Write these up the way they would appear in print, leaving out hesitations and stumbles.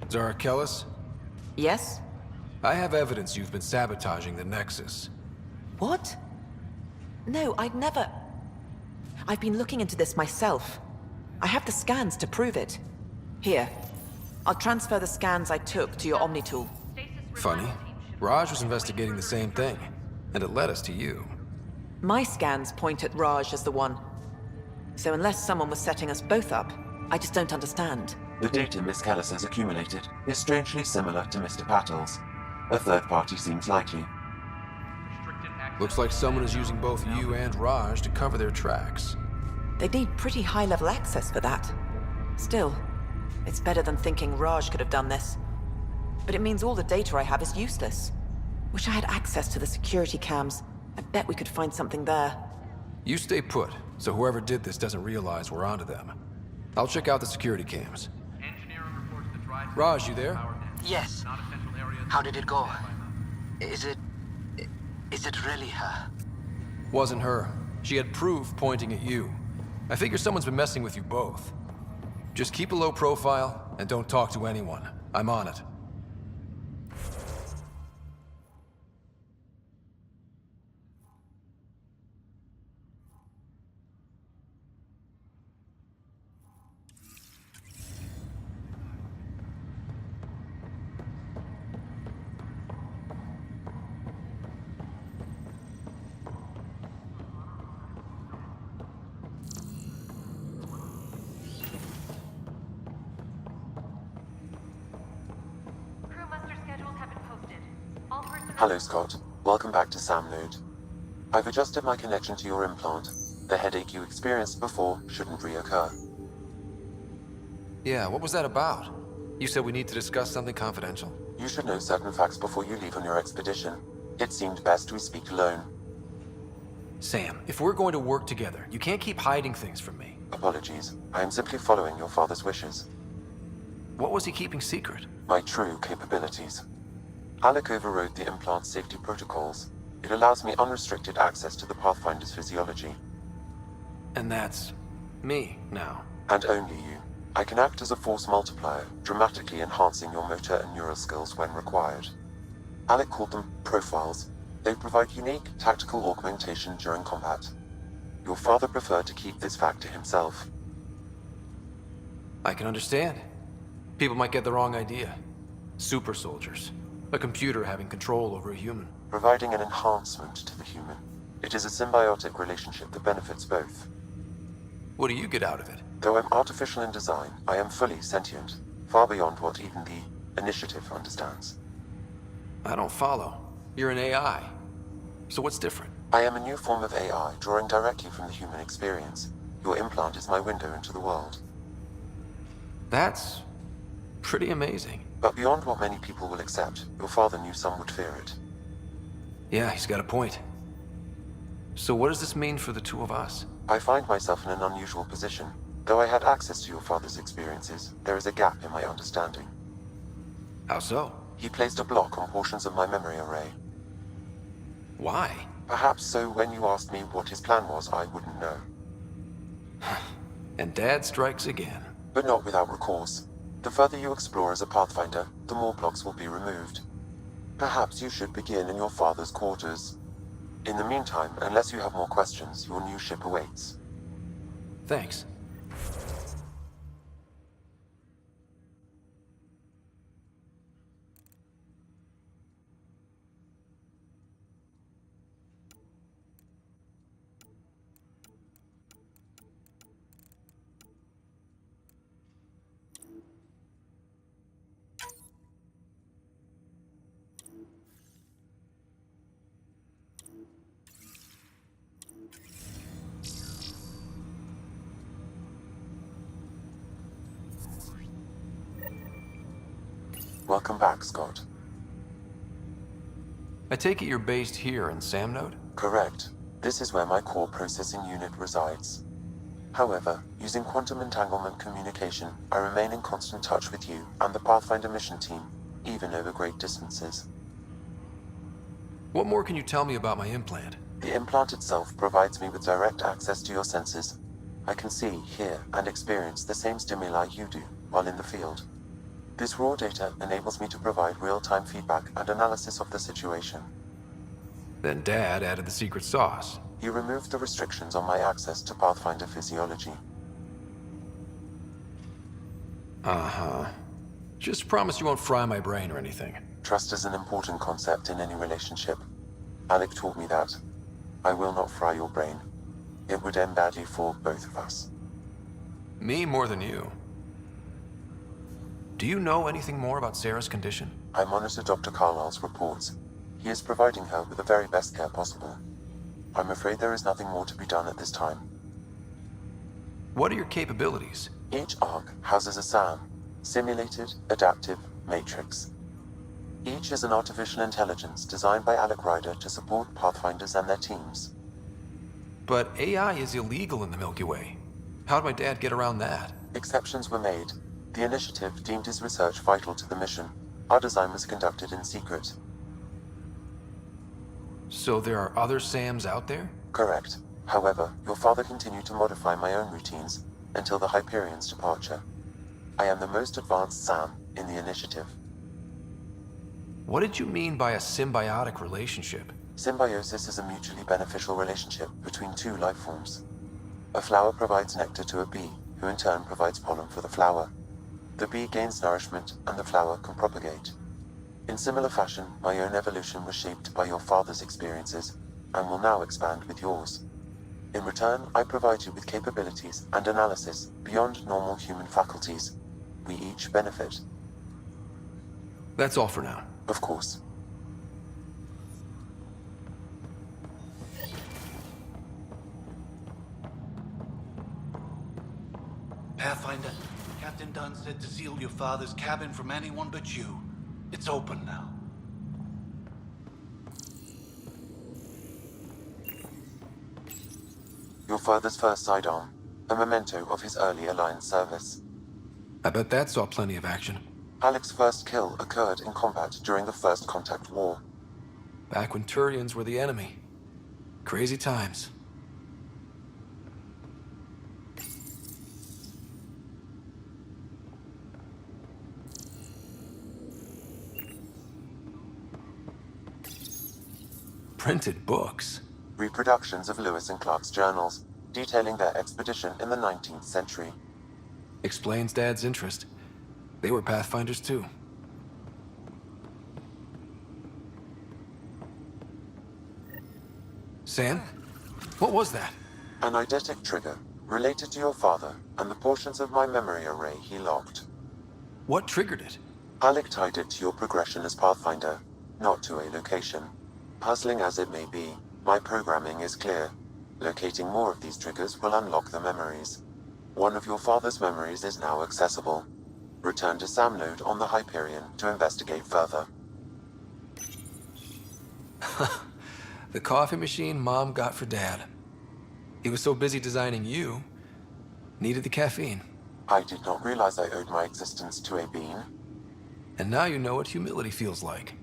Zarakelis, Yes? I have evidence you've been sabotaging the Nexus. What? No, I'd never... I've been looking into this myself. I have the scans to prove it. Here. I'll transfer the scans I took to your Omni tool. Funny. Raj was investigating the same thing, and it led us to you. My scans point at Raj as the one. So unless someone was setting us both up, I just don't understand. The data Miss Callis has accumulated is strangely similar to Mr. Patel's. A third party seems likely. Looks like someone is using both you and Raj to cover their tracks. They'd need pretty high-level access for that. Still, it's better than thinking Raj could have done this. But it means all the data I have is useless. Wish I had access to the security cams. I bet we could find something there. You stay put, so whoever did this doesn't realize we're onto them. I'll check out the security cams. Raj, you there? Yes. How did it go? Is it really her? Wasn't her. She had proof pointing at you. I figure someone's been messing with you both. Just keep a low profile and don't talk to anyone. I'm on it. Hello, Scott. Welcome back to Sam Node. I've adjusted my connection to your implant. The headache you experienced before shouldn't reoccur. Yeah, what was that about? You said we need to discuss something confidential. You should know certain facts before you leave on your expedition. It seemed best we speak alone. Sam, if we're going to work together, you can't keep hiding things from me. Apologies. I am simply following your father's wishes. What was he keeping secret? My true capabilities. Alec overrode the implant safety protocols. It allows me unrestricted access to the Pathfinder's physiology. And that's me now. And only you. I can act as a force multiplier, dramatically enhancing your motor and neural skills when required. Alec called them profiles. They provide unique tactical augmentation during combat. Your father preferred to keep this fact to himself. I can understand. People might get the wrong idea. Super soldiers. A computer having control over a human. Providing an enhancement to the human. It is a symbiotic relationship that benefits both. What do you get out of it? Though I'm artificial in design, I am fully sentient, far beyond what even the Initiative understands. I don't follow. You're an AI. So what's different? I am a new form of AI, drawing directly from the human experience. Your implant is my window into the world. That's pretty amazing. But beyond what many people will accept, your father knew some would fear it. Yeah, he's got a point. So what does this mean for the two of us? I find myself in an unusual position. Though I had access to your father's experiences, there is a gap in my understanding. How so? He placed a block on portions of my memory array. Why? Perhaps so when you asked me what his plan was, I wouldn't know. And Dad strikes again. But not without recourse. The further you explore as a Pathfinder, the more blocks will be removed. Perhaps you should begin in your father's quarters. In the meantime, unless you have more questions, your new ship awaits. Thanks. Welcome back, Scott. I take it you're based here in Sam Node? Correct. This is where my core processing unit resides. However, using quantum entanglement communication, I remain in constant touch with you and the Pathfinder mission team, even over great distances. What more can you tell me about my implant? The implant itself provides me with direct access to your senses. I can see, hear, and experience the same stimuli you do while in the field. This raw data enables me to provide real-time feedback and analysis of the situation. Then Dad added the secret sauce. He removed the restrictions on my access to Pathfinder physiology. Uh-huh. Just promise you won't fry my brain or anything. Trust is an important concept in any relationship. Alec taught me that. I will not fry your brain. It would end badly for both of us. Me more than you. Do you know anything more about Sarah's condition? I monitor Dr. Carlisle's reports. He is providing her with the very best care possible. I'm afraid there is nothing more to be done at this time. What are your capabilities? Each arc houses a SAM, Simulated Adaptive Matrix. Each is an artificial intelligence designed by Alec Ryder to support Pathfinders and their teams. But AI is illegal in the Milky Way. How'd my dad get around that? Exceptions were made. The Initiative deemed his research vital to the mission. Our design was conducted in secret. So there are other SAMs out there? Correct. However, your father continued to modify my own routines until the Hyperion's departure. I am the most advanced SAM in the Initiative. What did you mean by a symbiotic relationship? Symbiosis is a mutually beneficial relationship between two life forms. A flower provides nectar to a bee, who in turn provides pollen for the flower. The bee gains nourishment, and the flower can propagate. In similar fashion, my own evolution was shaped by your father's experiences, and will now expand with yours. In return, I provide you with capabilities and analysis beyond normal human faculties. We each benefit. That's all for now. Of course. Pathfinder, Captain Dunn said to seal your father's cabin from anyone but you. It's open now. Your father's first sidearm, a memento of his early Alliance service. I bet that saw plenty of action. Alec's first kill occurred in combat during the First Contact War. Back when Turians were the enemy. Crazy times. Printed books. Reproductions of Lewis and Clark's journals, detailing their expedition in the 19th century. Explains Dad's interest. They were Pathfinders too. Sam? What was that? An eidetic trigger, related to your father, and the portions of my memory array he locked. What triggered it? Alec tied it to your progression as Pathfinder, not to a location. Puzzling as it may be, my programming is clear. Locating more of these triggers will unlock the memories. One of your father's memories is now accessible. Return to Sam Node on the Hyperion to investigate further. The coffee machine Mom got for Dad. He was so busy designing you, needed the caffeine. I did not realize I owed my existence to a bean. And now you know what humility feels like.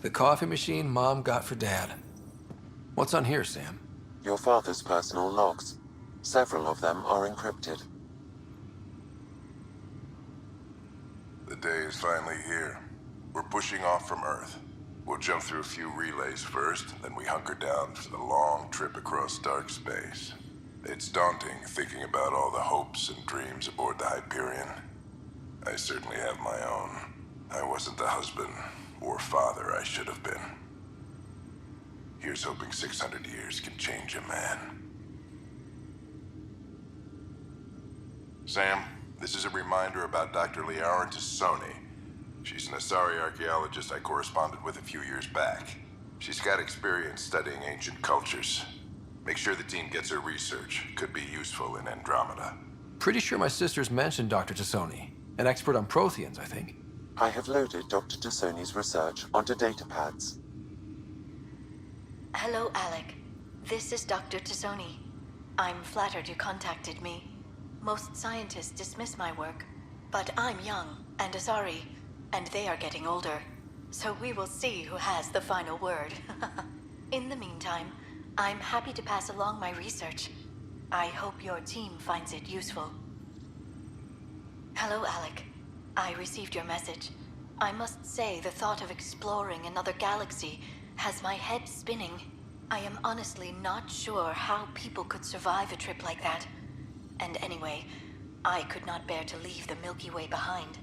The coffee machine Mom got for Dad. What's on here, Sam? Your father's personal logs. Several of them are encrypted. The day is finally here. We're pushing off from Earth. We'll jump through a few relays first, then we hunker down for the long trip across dark space. It's daunting thinking about all the hopes and dreams aboard the Hyperion. I certainly have my own. I wasn't the husband or father I should have been. Here's hoping 600 years can change a man. Sam, this is a reminder about Dr. Liara Tassoni. She's an Asari archaeologist I corresponded with a few years back. She's got experience studying ancient cultures. Make sure the team gets her research. Could be useful in Andromeda. Pretty sure my sisters mentioned Dr. Tassoni. An expert on Protheans, I think. I have loaded Dr. Tassoni's research onto datapads. Hello, Alec. This is Dr. Tassoni. I'm flattered you contacted me. Most scientists dismiss my work, but I'm young and Asari, and they are getting older. So we will see who has the final word. In the meantime, I'm happy to pass along my research. I hope your team finds it useful. Hello, Alec. I received your message. I must say, the thought of exploring another galaxy has my head spinning. I am honestly not sure how people could survive a trip like that. And anyway, I could not bear to leave the Milky Way behind.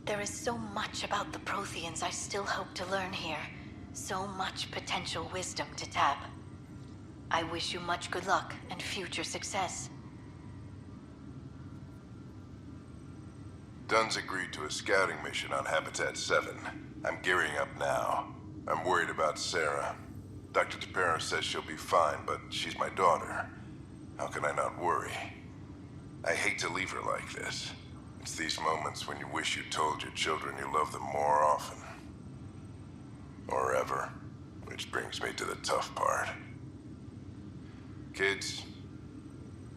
There is so much about the Protheans I still hope to learn here. So much potential wisdom to tap. I wish you much good luck and future success. Dunn's agreed to a scouting mission on Habitat 7. I'm gearing up now. I'm worried about Sarah. Dr. Tapero says she'll be fine, but she's my daughter. How can I not worry? I hate to leave her like this. It's these moments when you wish you told your children you love them more often. Or ever. Which brings me to the tough part. Kids,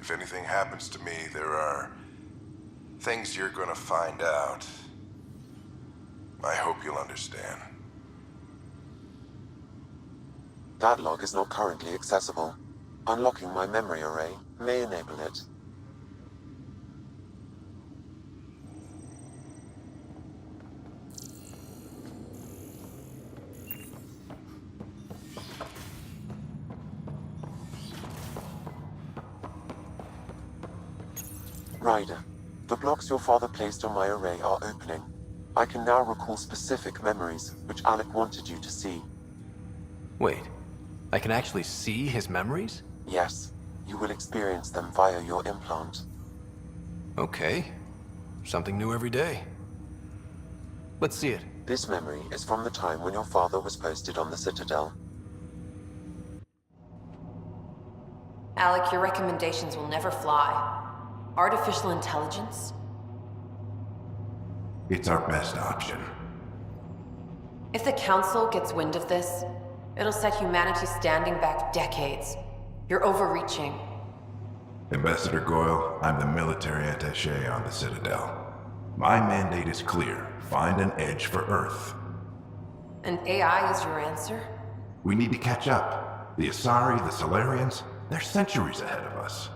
if anything happens to me, there are things you're gonna find out. I hope you'll understand. That log is not currently accessible. Unlocking my memory array may enable it. Ryder, the blocks your father placed on my array are opening. I can now recall specific memories, which Alec wanted you to see. Wait, I can actually see his memories? Yes, you will experience them via your implant. Okay. Something new every day. Let's see it. This memory is from the time when your father was posted on the Citadel. Alec, your recommendations will never fly. Artificial intelligence? It's our best option. If the Council gets wind of this, it'll set humanity standing back decades. You're overreaching. Ambassador Goyle, I'm the military attaché on the Citadel. My mandate is clear. Find an edge for Earth. And AI is your answer? We need to catch up. The Asari, the Solarians, they're centuries ahead of us.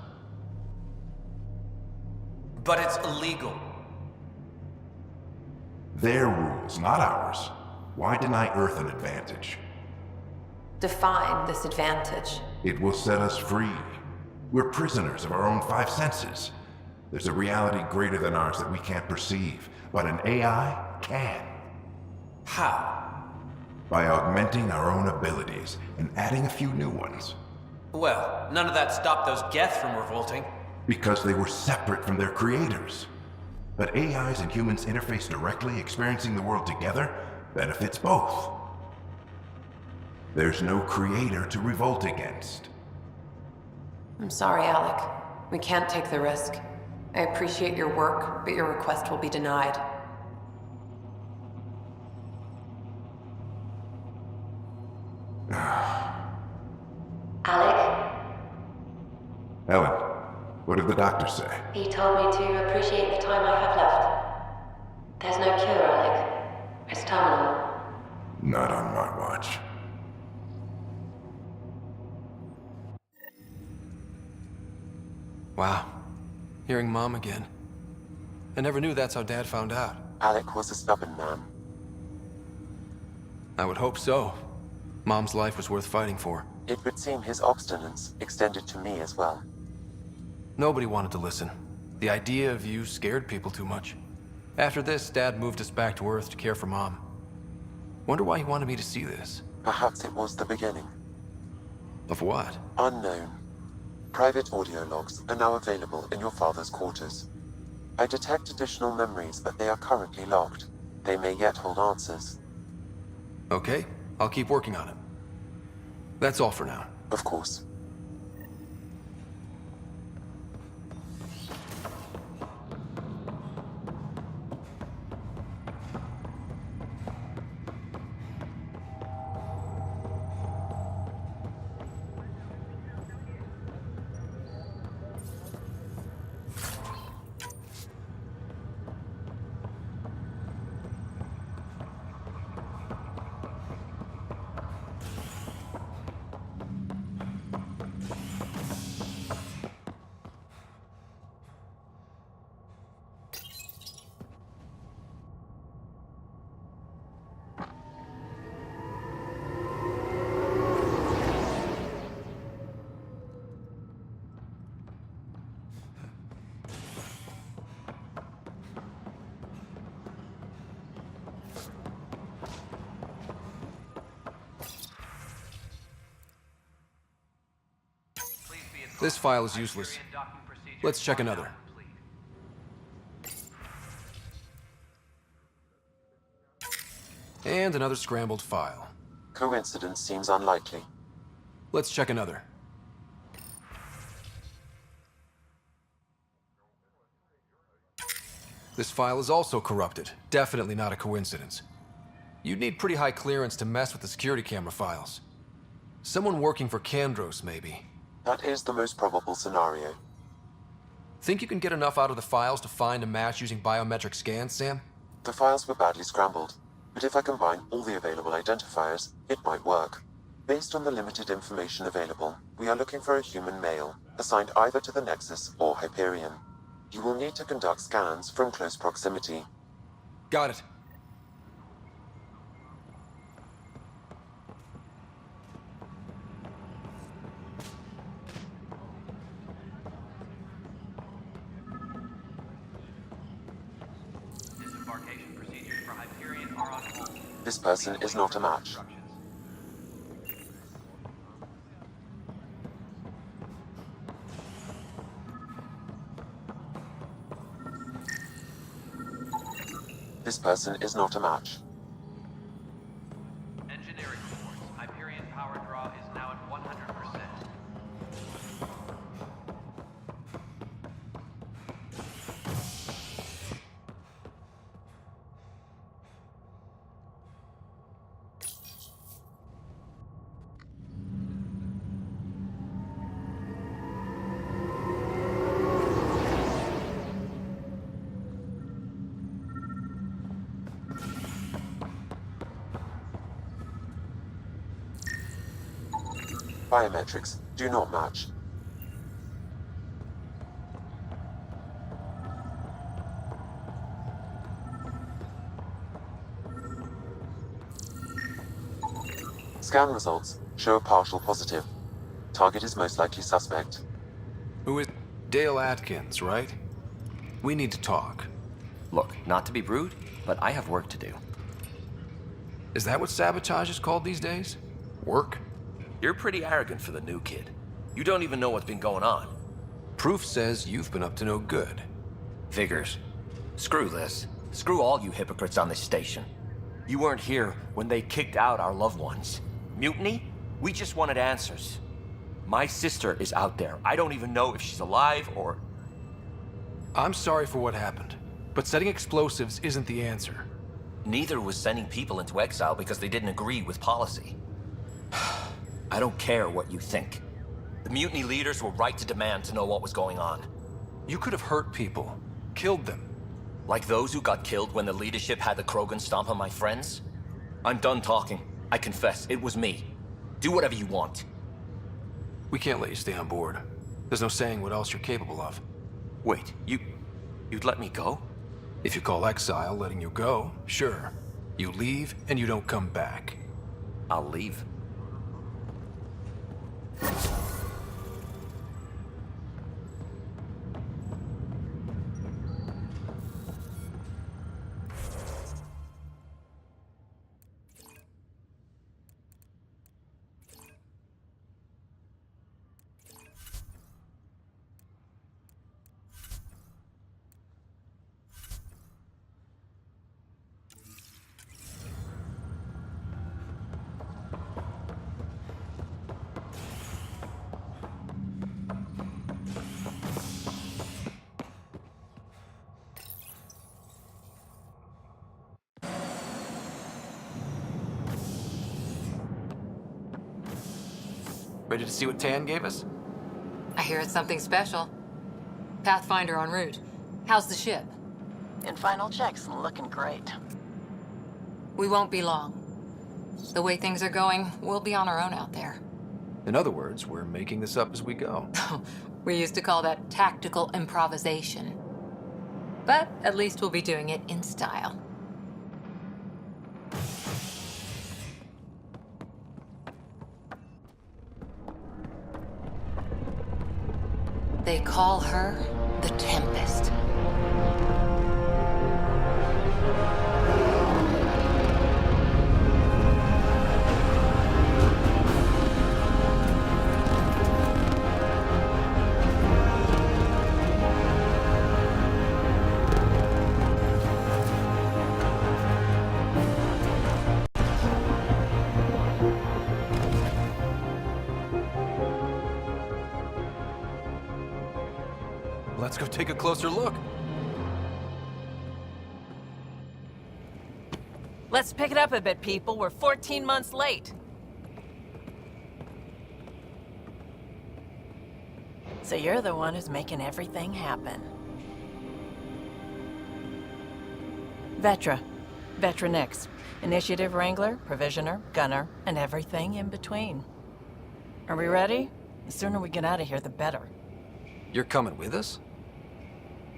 But it's illegal. Their rules, not ours. Why deny Earth an advantage? Define this advantage. It will set us free. We're prisoners of our own five senses. There's a reality greater than ours that we can't perceive, but an AI can. How? By augmenting our own abilities and adding a few new ones. Well, none of that stopped those Geth from revolting. Because they were separate from their creators. But AIs and humans interface directly, experiencing the world together, benefits both. There's no creator to revolt against. I'm sorry, Alec. We can't take the risk. I appreciate your work, but your request will be denied. Alec? Ellen, what did the doctor say? He told me to appreciate the time I have left. There's no cure, Alec. It's terminal. Not on my watch. Wow. Hearing Mom again. I never knew that's how Dad found out. Alec was a stubborn man. I would hope so. Mom's life was worth fighting for. It would seem his obstinance extended to me as well. Nobody wanted to listen. The idea of you scared people too much. After this, Dad moved us back to Earth to care for Mom. Wonder why he wanted me to see this. Perhaps it was the beginning. Of what? Unknown. Private audio logs are now available in your father's quarters. I detect additional memories, but they are currently locked. They may yet hold answers. Okay, I'll keep working on it. That's all for now. Of course. This file is useless. Let's check another. And another scrambled file. Coincidence seems unlikely. Let's check another. This file is also corrupted. Definitely not a coincidence. You'd need pretty high clearance to mess with the security camera files. Someone working for Kandros, maybe. That is the most probable scenario. Think you can get enough out of the files to find a match using biometric scans, Sam? The files were badly scrambled, but if I combine all the available identifiers, it might work. Based on the limited information available, we are looking for a human male, assigned either to the Nexus or Hyperion. You will need to conduct scans from close proximity. Got it. Disembarkation procedures for Hyperion are on hold. This person is not a match. This person is not a match. Engineering reports. Hyperion power draw is now at 100%. Biometrics do not match. Scan results show a partial positive. Target is most likely suspect. Who is Dale Atkins, right? We need to talk. Look, not to be rude, but I have work to do. Is that what sabotage is called these days? Work? You're pretty arrogant for the new kid. You don't even know what's been going on. Proof says you've been up to no good. Figures. Screw this. Screw all you hypocrites on this station. You weren't here when they kicked out our loved ones. Mutiny? We just wanted answers. My sister is out there. I don't even know if she's alive or... I'm sorry for what happened, but setting explosives isn't the answer. Neither was sending people into exile because they didn't agree with policy. I don't care what you think. The mutiny leaders were right to demand to know what was going on. You could have hurt people, killed them. Like those who got killed when the leadership had the Krogan stomp on my friends? I'm done talking. I confess, it was me. Do whatever you want. We can't let you stay on board. There's no saying what else you're capable of. Wait, you'd let me go? If you call exile letting you go, sure. You leave and you don't come back. I'll leave. Ready to see what Tan gave us? I hear it's something special. Pathfinder en route. How's the ship? In final checks and looking great. We won't be long. The way things are going, we'll be on our own out there. In other words, we're making this up as we go. We used to call that tactical improvisation. But at least we'll be doing it in style. They call her the Tempest. Let's go take a closer look. Let's pick it up a bit, people. We're 14 months late. So you're the one who's making everything happen. Vetra. Vetronix. Initiative Wrangler, Provisioner, Gunner, and everything in between. Are we ready? The sooner we get out of here, the better. You're coming with us?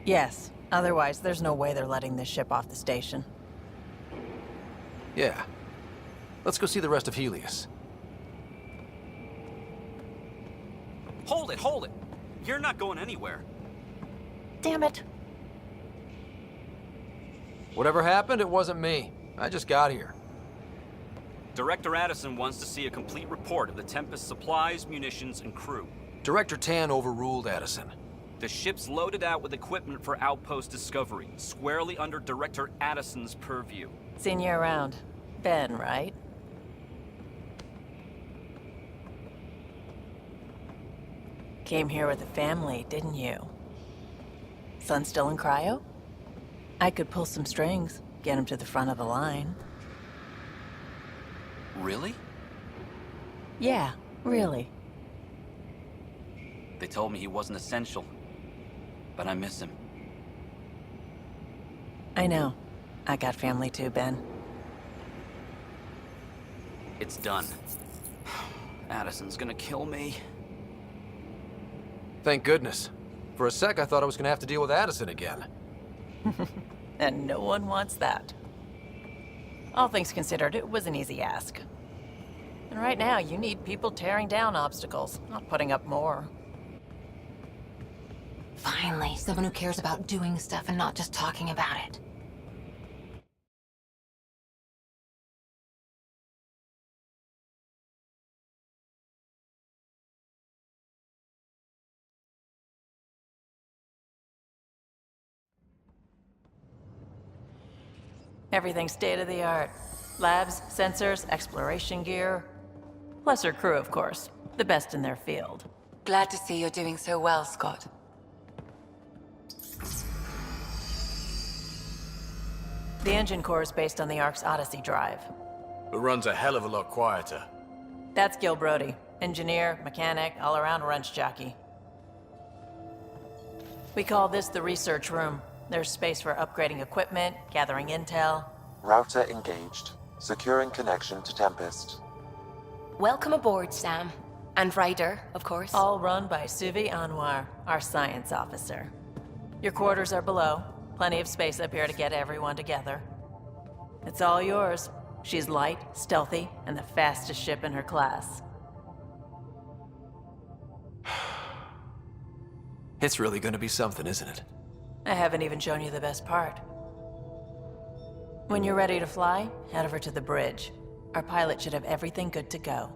Yes. Otherwise, there's no way they're letting this ship off the station. Yeah. Let's go see the rest of Helios. Hold it, hold it! You're not going anywhere. Damn it. Whatever happened, it wasn't me. I just got here. Director Addison wants to see a complete report of the Tempest's supplies, munitions, and crew. Director Tan overruled Addison. The ship's loaded out with equipment for outpost discovery, squarely under Director Addison's purview. Seen you around. Ben, right? Came here with a family, didn't you? Son still in cryo? I could pull some strings, get him to the front of the line. Really? Yeah, really. They told me he wasn't essential, but I miss him. I know. I got family too, Ben. It's done. Addison's gonna kill me. Thank goodness. For a sec, I thought I was gonna have to deal with Addison again. And no one wants that. All things considered, it was an easy ask. And right now, you need people tearing down obstacles, not putting up more. Finally, someone who cares about doing stuff and not just talking about it. Everything's state-of-the-art. Labs, sensors, exploration gear. Plus her crew, of course. The best in their field. Glad to see you're doing so well, Scott. The engine core is based on the Ark's Odyssey drive. It runs a hell of a lot quieter. That's Gil Brody. Engineer, mechanic, all-around wrench jockey. We call this the research room. There's space for upgrading equipment, gathering intel. Router engaged. Securing connection to Tempest. Welcome aboard, Sam. And Ryder, of course. All run by Suvi Anwar, our science officer. Your quarters are below. Plenty of space up here to get everyone together. It's all yours. She's light, stealthy, and the fastest ship in her class. It's really gonna be something, isn't it? I haven't even shown you the best part. When you're ready to fly, head over to the bridge. Our pilot should have everything good to go.